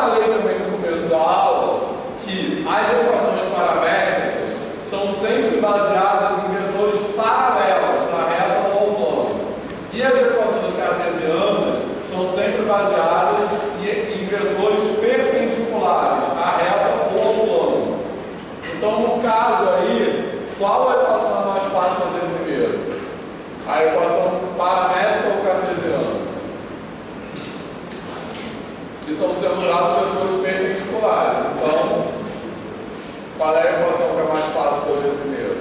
falei também no começo da aula que as equações paramétricas são sempre baseadas em vetores paralelos à reta ou ao plano. E as equações cartesianas são sempre baseadas em vetores perpendiculares à reta ou ao plano. Então, no caso aí, qual a equação é mais fácil de fazer primeiro? A equação paramétrica ou cartesiana? Que estão sendo dados vetores perpendiculares. Então, qual é a equação que é mais fácil de fazer primeiro?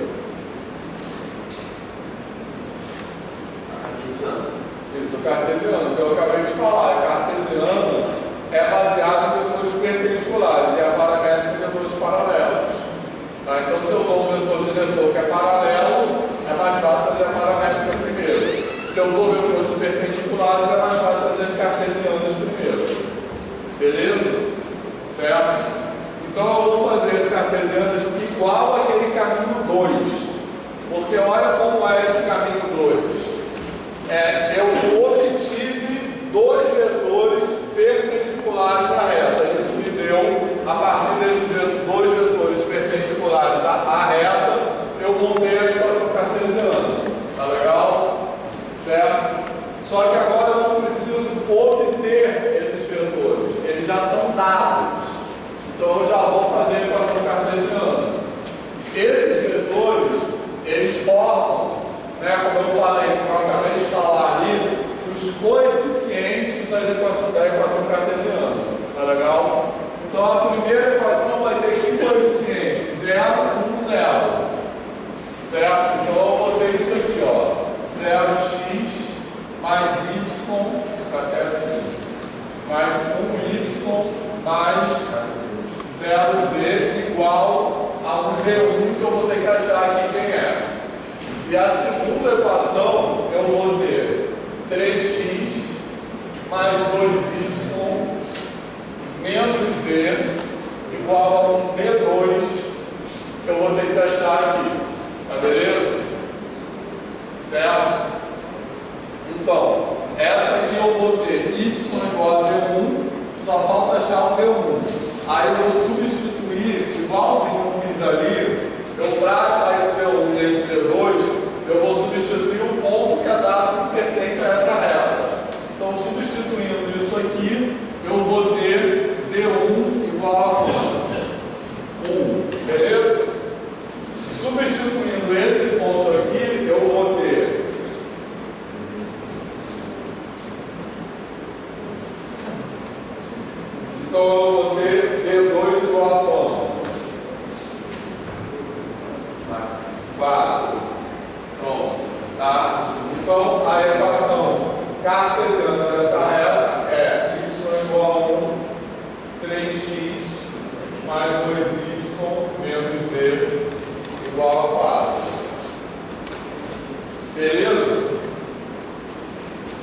Isso, o cartesiano, que eu acabei de falar. A cartesiana é baseada em vetores perpendiculares e a paramétrica em vetores paralelos. Tá? Então, se eu dou um vetor diretor que é paralelo, é mais fácil fazer a paramétrica primeiro. Se eu dou vetores perpendiculares, é mais fácil fazer as cartesianas primeiro. Beleza? Certo? Então, eu vou fazer as cartesianas igual àquele caminho 2. Porque olha como é esse caminho 2. Eu obtive dois vetores perpendiculares à reta. Isso me deu, a partir desses dois vetores perpendiculares à reta, eu montei a equação cartesiana. Tá legal? Certo? Só que agora eu não preciso obter esses vetores. Eles já são dados. Então eu já vou fazer a equação cartesiana. Esses vetores, eles formam, como eu falei, como eu acabei de falar ali, os coeficientes da equação cartesiana. Tá legal? Então a primeira equação vai ter que coeficiente? 0, 1, 0. Certo? Então eu vou ter isso aqui, ó. 0x mais y, até assim, mais 1y mais 0z igual a um d1 que eu vou ter que achar aqui quem é. E a segunda equação eu vou ter 3x mais 2y menos z igual a um d2 que eu vou ter que achar aqui. Tá beleza? Certo? Então, essa aqui eu vou ter y igual a d1, só falta achar um d1. Aí eu vou substituir, igualzinho eu fiz ali, para achar esse d1 e esse d2, eu vou substituir o ponto que é dado que pertence a essa reta. Então, substituindo isso aqui, eu vou ter d1 igual a quanto? 1. Beleza? Substituindo esse ponto aqui, eu vou ter então eu vou ter D2 igual a quanto? 4. Pronto. Tá? Então a equação cartesiana dessa reta é y igual a 1, 3x mais 2y menos z igual a 4. Beleza?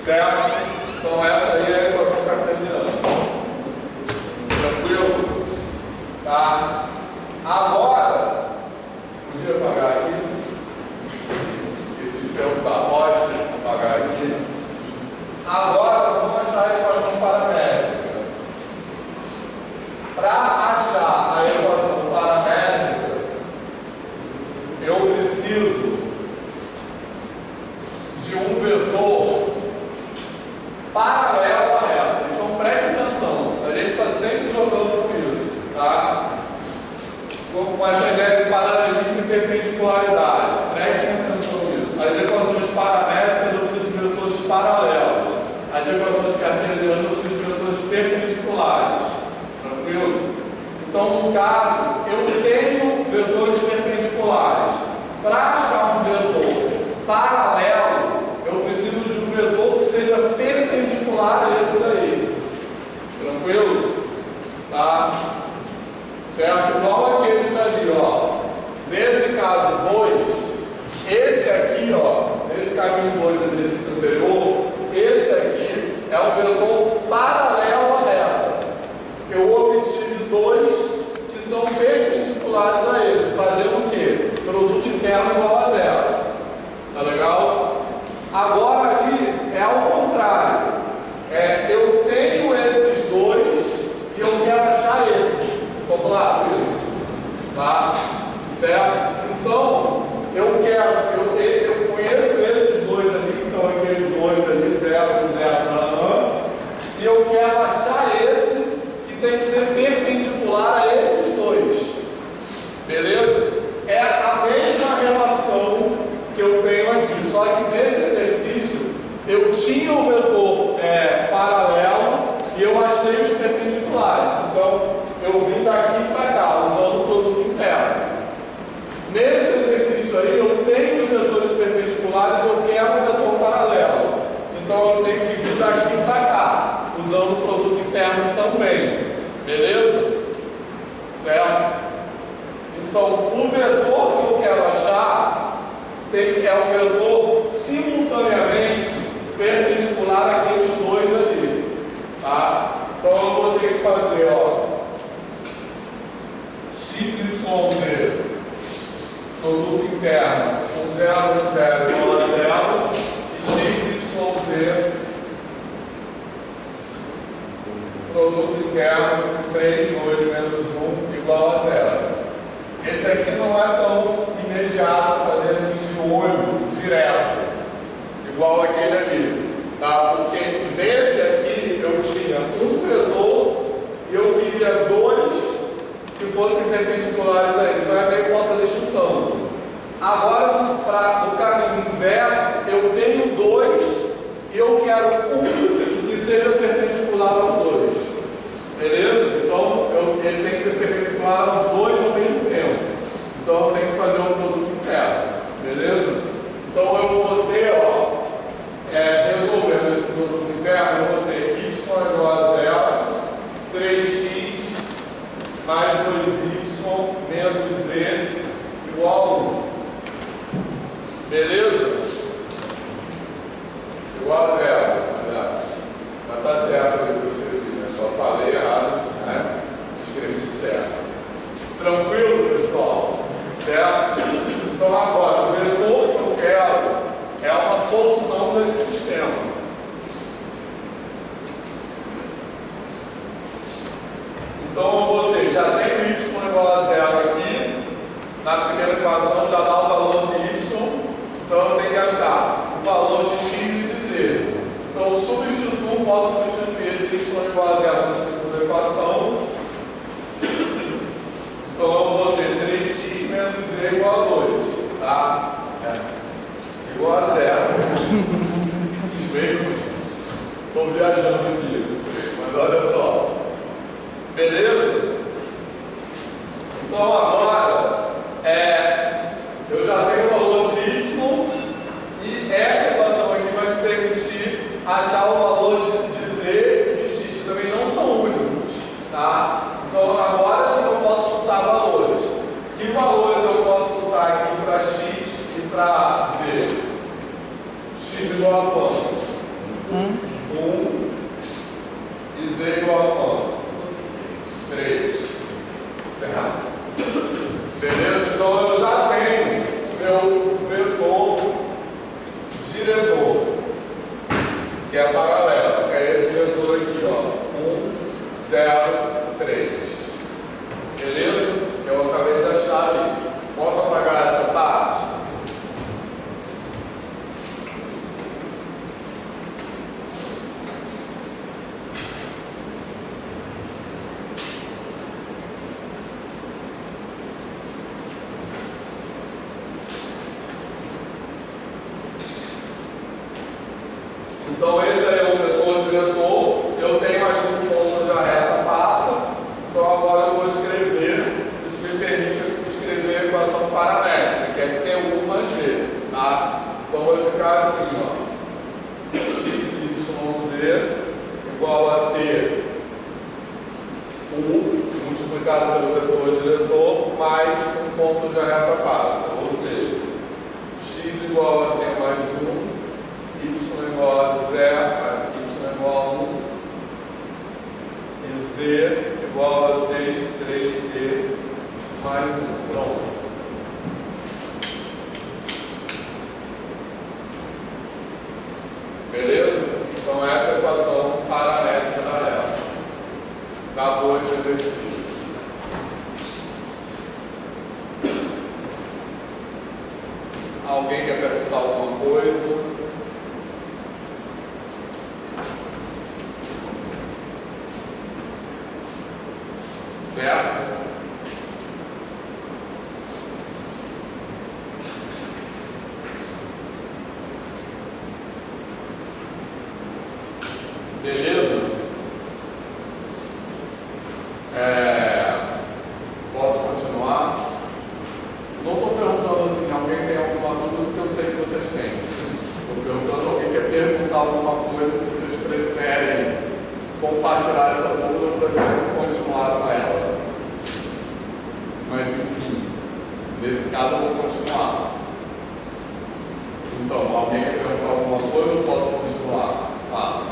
Certo? Então essa aí é a equação cartesiana. Tranquilo? Tá? Agora, podia apagar aqui? Esse ferro tá ótimo, apagar aqui. Agora vamos achar a equação paramétrica. Para achar a equação paramétrica, eu preciso de um vetor paralelo à reta. Então preste atenção, a gente está sempre jogando com isso, tá? Com essa ideia de paralelismo e perpendicularidade. Prestem atenção nisso. As equações paramétricas eu preciso de vetores paralelos. As equações cartesianas eu preciso de vetores perpendiculares. Tranquilo? Então, no caso, eu tenho vetores perpendiculares. Para achar um vetor paralelo, eu preciso de um vetor que seja perpendicular a esse daí. Tranquilo? Tá? Certo? Igual aqueles ali, ó. Nesse caso 2, esse aqui, ó, nesse caminho 2 desse superior, esse aqui é um vetor paralelo à reta. Eu obtive dois que são perpendiculares a esse, fazendo o quê? Produto interno igual a 0. Tá legal? Agora aqui é ao contrário. Eu tenho esses dois e eu quero um lado, isso. Tá? Certo? Então, eu conheço esses dois ali, que são aqueles dois ali, 0 e 0, e eu quero achar esse que tem que ser perpendicular a esses dois. Beleza? É a mesma relação que eu tenho aqui, só que nesse exercício eu tinha o vetor paralelo e eu achei os perpendiculares. Então, eu vim daqui para cá, usando o produto interno. Nesse exercício aí, eu tenho os vetores perpendiculares, eu quero o vetor paralelo. Então, eu tenho que vir daqui para cá, usando o produto interno também. Beleza? Certo? Então, o vetor que eu quero achar é o vetor simultaneamente perpendicular àqueles dois ali. Tá? Então, eu vou ter que fazer, XYZ, produto interno, 0, 0 igual a 0, e XYZ, produto interno, 3, 2 menos 1 igual a 0. Esse aqui não é tão imediato fazer assim de olho, direto, igual aquele ali, tá? Porque nesse aqui eu tinha um vetor e eu queria dois que fossem perpendiculares a ele, então é meio que posso fazer chutando. Agora, para o caminho inverso, eu tenho dois e eu quero um que seja perpendicular aos dois. Beleza? Então, ele tem que ser perpendicular aos dois ao mesmo tempo. Então, eu tenho que fazer um produto interno. Beleza? Então, eu vou ter, resolvendo esse produto interno, eu vou ter y igual a 0, 3x mais 2y menos z igual a 1. Beleza? Igual a 0. Mas tá certo ali que eu escrevi, né? Só falei errado, né? Escrevi certo. Tranquilo, pessoal? Certo? Então agora, o vetor que eu quero é uma solução desse sistema. Então eu botei, já tenho y igual a 0 aqui, na primeira equação já dá o valor de y, então eu tenho que achar o valor de x e de z. Então eu substituo, posso substituir esse y igual a 0 na segunda equação, então eu vou ter 3x menos z igual a 2, tá? Igual a 0. Esses mesmos, estou viajando aqui, mas olha só. Beleza? Então agora eu já tenho o valor de y e essa equação aqui vai me permitir achar o valor de z e de x, que também não são únicos. Tá? Então agora sim eu posso chutar valores. Que valores eu posso chutar aqui para x e para z? X igual a quanto? 1 e z igual a quanto? 3. Certo? Beleza? Então eu já tenho meu vetor diretor, que é paralelo, que é esse vetor aqui, 1, 0, 3. Beleza? Eu acabei de achar ali. Posso apagar essa parte? Então esse aí é o vetor diretor, eu tenho ali um ponto onde a reta passa, então agora eu vou escrever, isso me permite escrever a equação paramétrica, que é T1 mais G, tá? Então vai ficar assim, XYZ igual a T1 multiplicado pelo vetor diretor mais um ponto onde a reta passa, ou seja, x igual a T mais 1, y igual a 0, y igual a 1 e z igual a 3t mais 1. Pronto. Beleza? Então essa é a equação paramétrica da reta. Acabou esse exercício. Alguém quer perguntar alguma coisa? Certo? Beleza? Posso continuar? Não estou perguntando assim, alguém tem alguma dúvida, porque eu sei que vocês têm. Estou perguntando se alguém quer perguntar alguma coisa, se vocês preferem compartilhar essa dúvida ou preferem continuar com ela. Mas enfim, nesse caso eu vou continuar. Então, alguém quer perguntar alguma coisa ou posso continuar? Fala.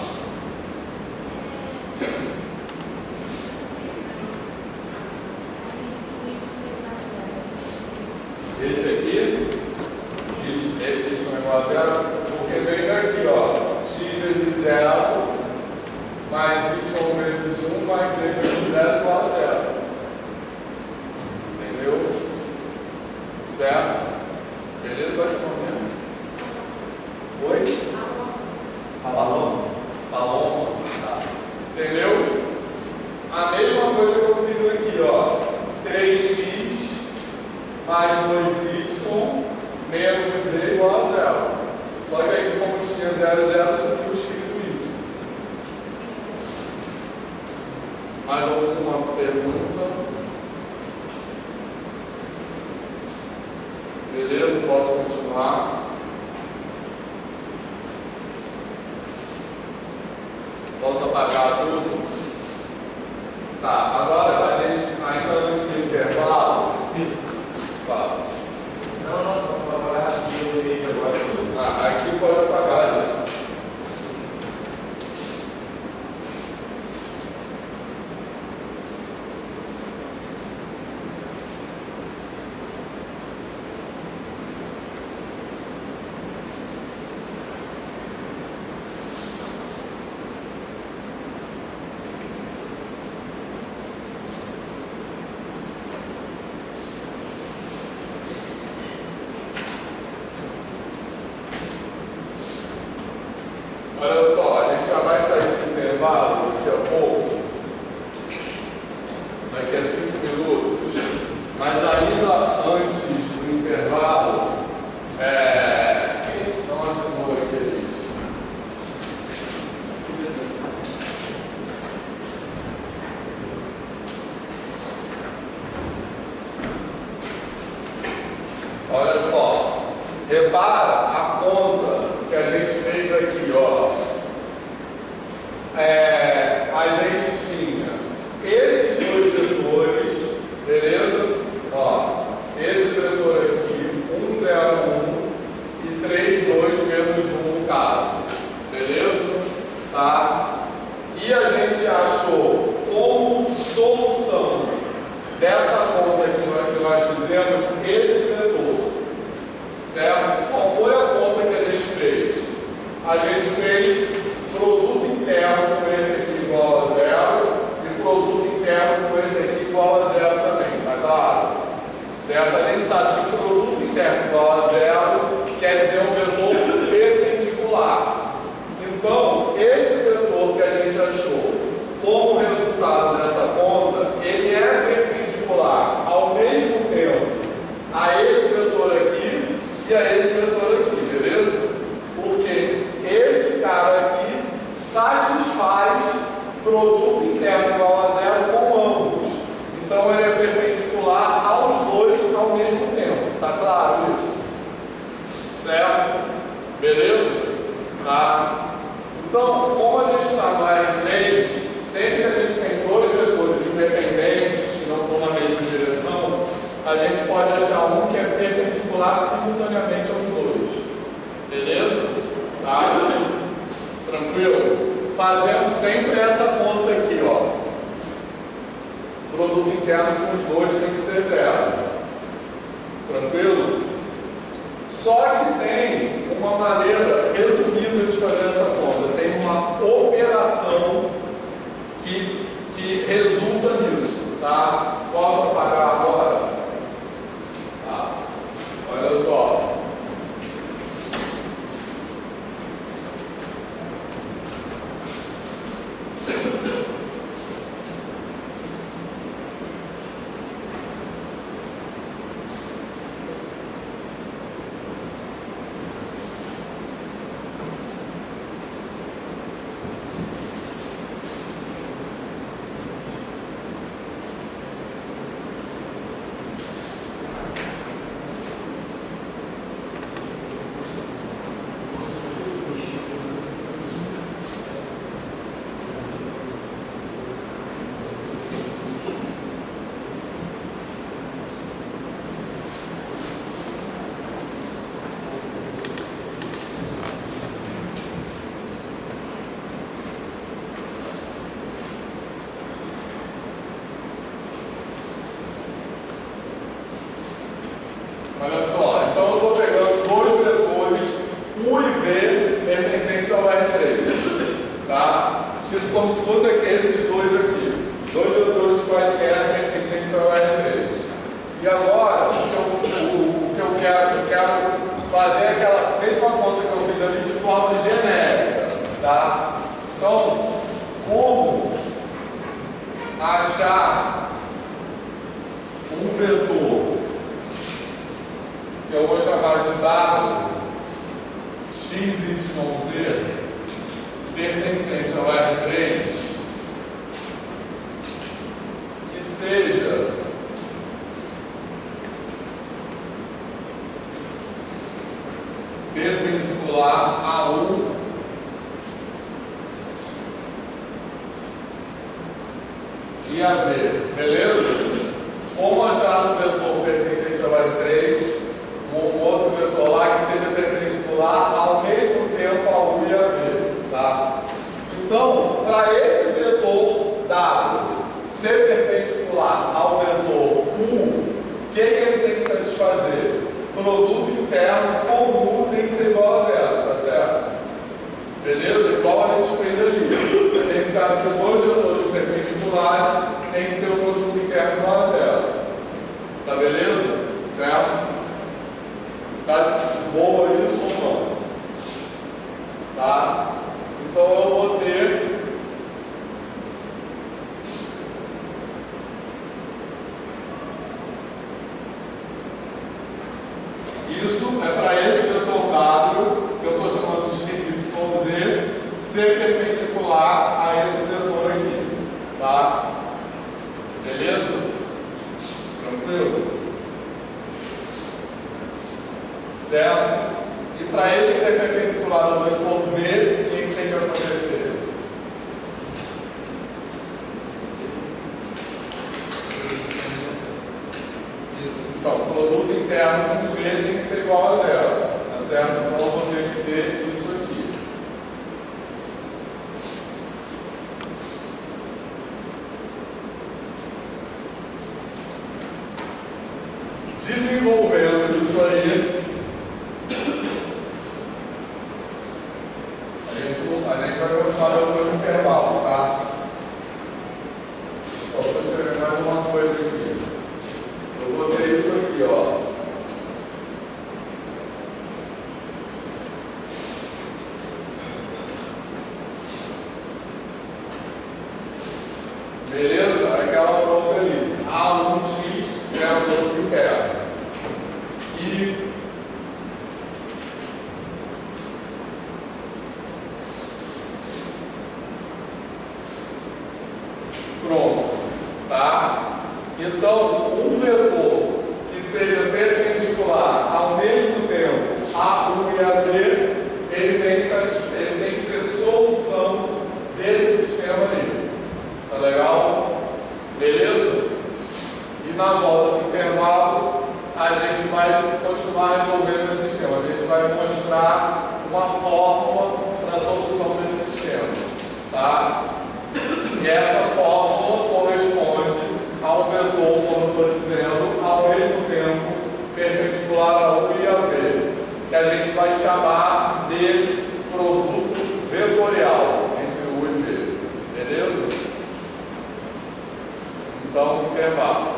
Esse aqui, esse negócio dela, porque vem daqui, ó, x vezes 0, mais y vezes 1, mais z vezes 0 igual a 0. Entendeu? Certo? Beleza? Vai se momento. Oi? Paloma. Paloma. Tá. Entendeu? A mesma coisa que eu fiz aqui, ó. 3x mais 2y menos z igual a 0. Só que aqui, como tinha 0, 0, subiu o x e o y. Mais alguma pergunta? Beleza? Posso continuar? Posso apagar tudo? Tá, agora a gente, ainda antes do intervalo, fala. Não, nossa, posso apagar rapidinho agora. Ah, aqui pode apagar, né? Olha só, a gente já vai sair do intervalo daqui a pouco, daqui a 5 minutos, mas ainda antes do intervalo, quem não assinou aquele? Olha só, repara a conta que a gente fez aqui, ó. A gente tinha esses dois vetores, beleza? Ó, esse vetor aqui, 1, 0, 1 e 3, 2, menos 1 no caso, beleza? Tá? E a gente achou como solução dessa conta que nós fizemos esse vetor, certo? Qual foi a conta que a gente fez? A gente fez produto interno com esse aqui igual a 0 e produto interno com esse aqui igual a 0 também, tá claro? Certo? A gente sabe que produto interno igual a 0 quer dizer um vetor perpendicular. Então, esse vetor que a gente achou como resultado dessa conta, ele é perpendicular ao mesmo tempo a esse vetor aqui e a esse vetor aqui, beleza? Porque esse cara aqui satisfaz produto interno igual a 0 com ambos. Então ele é perpendicular aos dois ao mesmo tempo. Tá claro isso? Certo? Beleza? Tá? Então, como a gente está no R3, sempre que a gente tem dois vetores independentes que não estão na mesma direção, a gente pode achar um que é perpendicular simultaneamente aos dois. Beleza? Tá? Tranquilo? Fazemos sempre essa conta aqui, ó. Produto interno com os dois tem que ser 0. Tranquilo? Só que tem uma maneira resumida de fazer essa conta. Tem uma operação que resulta nisso, tá? Posso apagar agora? Tá. Olha só. seja perpendicular a U e a V, beleza? Como achar um vetor pertencente a base 3, um outro vetor lá que seja perpendicular ao mesmo tempo a U e a V, tá? Então, para esse vetor W ser perpendicular ao vetor U, o que ele tem que satisfazer? Produto interno com U tem que ser igual a zero, tá certo? Beleza? Igual a gente fez ali. A gente sabe que dois vetores perpendiculares tem que ter o produto interno igual a zero. Tá beleza? Certo? Tá boa isso ou não? Tá? Então eu vou ter isso é para esse vetor W, que eu estou chamando de x, y, z, ser perpendicular a esse vetor aqui. Tá? Beleza? Tranquilo? Certo? E para ele ser perpendicular ao vetor V, o que tem que acontecer? Então, o produto interno com V tem que ser igual a zero, tá certo? Então, eu vou ter que ter isso aqui. Desenvolvendo isso aí, a gente vai continuar depois do intervalo, tá? Então, vou escrever mais uma coisa aqui. Eu vou ter isso aqui, ó. Beleza? Aquela prova ali. A1x é o produto interno. E pronto. Tá? Então, um vetor que seja perpendicular ao mesmo tempo a U e a V, ele tem que ser solução desse sistema aí. Tá legal? Beleza? E na volta do intervalo, a gente vai continuar resolvendo esse sistema. A gente vai mostrar uma fórmula para a solução desse sistema. Tá? E essa fórmula corresponde a um vetor, como eu estou dizendo, ao mesmo tempo perpendicular a U e a V, que a gente vai chamar de produto vetorial entre U e V. Beleza? Então, intervalo.